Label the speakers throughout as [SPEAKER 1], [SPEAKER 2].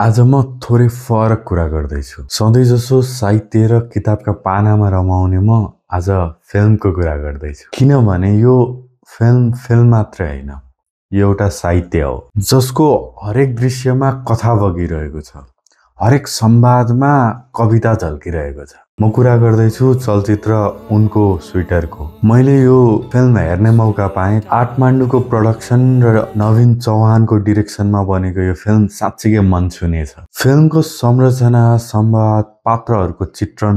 [SPEAKER 1] आज म थोरै फरक कुरा गर्दैछु। सधैँ जसो साहित्य र किताबका पानामा रमाउने म आज फिल्मको कुरा गर्दैछु। किनभने यो फिल्म मात्रै होइन, यो एउटा साहित्य हो जसको हरेक दृश्यमा कथा बगिरहेको छ, हरेक संवादमा कविता झल्किरहेको छ। म कुरा गर्दैछु चलचित्र उनको स्वेटरको। मैले यो फिल्म हेर्ने मौका पाएँ। काठमाडौँको प्रोडक्सन र नवीन चौहानको डिरेक्सनमा बनेको यो फिल्म साँच्चीकै मन छुनेछ। फिल्मको संरचना, संवाद, पात्रहरूको चित्रण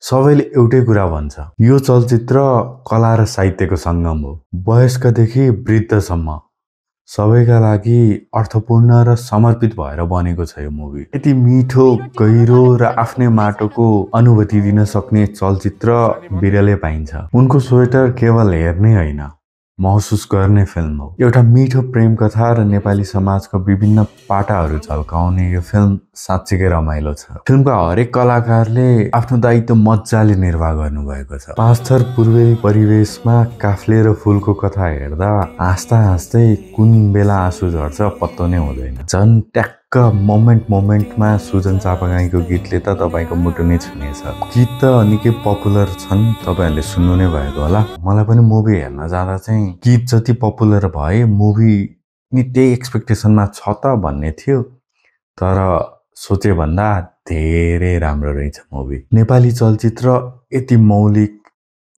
[SPEAKER 1] सबैले एउटै कुरा भन्छ। यो चलचित्र कला र साहित्यको संगम हो। वयस्कदेखि वृद्धसम्म सबैका लागि अर्थपूर्ण र समर्पित भएर बनेको छ यो मुभी। यति मिठो, गहिरो र आफ्नै माटोको अनुभूति दिन सक्ने चलचित्र बिरलै पाइन्छ। उनको स्वेटर केवल हेर्ने होइन, महसुस गर्ने फिल्म हो। एउटा मिठो प्रेम कथा र नेपाली समाजको विभिन्न पाटाहरू झल्काउने यो फिल्म साँच्चीकै रमाइलो छ। फिल्मका हरेक कलाकारले आफ्नो दायित्व मजाले निर्वाह गर्नुभएको छ। पाँचथर पूर्वेली परिवेशमा काफ्ले र फूलको कथा हेर्दा हाँस्दा हाँस्दै कुन बेला आँसु झर्छ पत्तो नै हुँदैन। झन् ट्याक्क मोमेन्टमा सुजन चापागाईँको गीतले त तपाईको मुटु नै छुनेछ। गीत त निकै पपुलर छन्, तपाईहरुले सुन्नु नै भएको होला। मलाई पनि मुभी हेर्न जाँदा चाहिँ गीत जति पपुलर भए मुभी नि त्यही एक्सपेक्टेसनमा छ त भन्ने थियो, तर सोचे भन्दा धेरै राम्रो रहेछ मुभी। नेपाली चलचित्र यति मौलिक,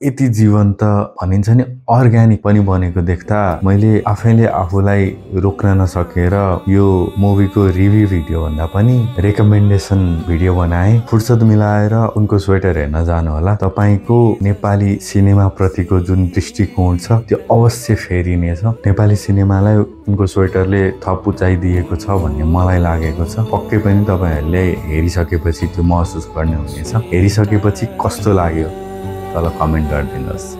[SPEAKER 1] यति जीवन्त भनिन्छ नि अर्ग्यानिक पनि बनेको देख्दा मैले आफैले आफूलाई रोक्न नसकेर यो मुभीको रिभ्यू भिडियो भन्दा पनि रेकमेन्डेसन भिडियो बनाए। फुर्सद मिलाएर उनको स्वेटर हेर्न जानु होला। तपाईको नेपाली सिनेमा प्रतिको जुन दृष्टिकोण छ त्यो अवश्य फेरिनेछ। नेपाली सिनेमालाई उनको स्वेटरले थप उचाइ दिएको छ भन्ने मलाई लागेको छ। पक्कै पनि तपाईहरुले हेरिसकेपछि त्यो महसुस गर्ने हुनेछ। हेरिसकेपछि कस्तो लाग्यो तल कमेन्ट गरिदिनुहोस्।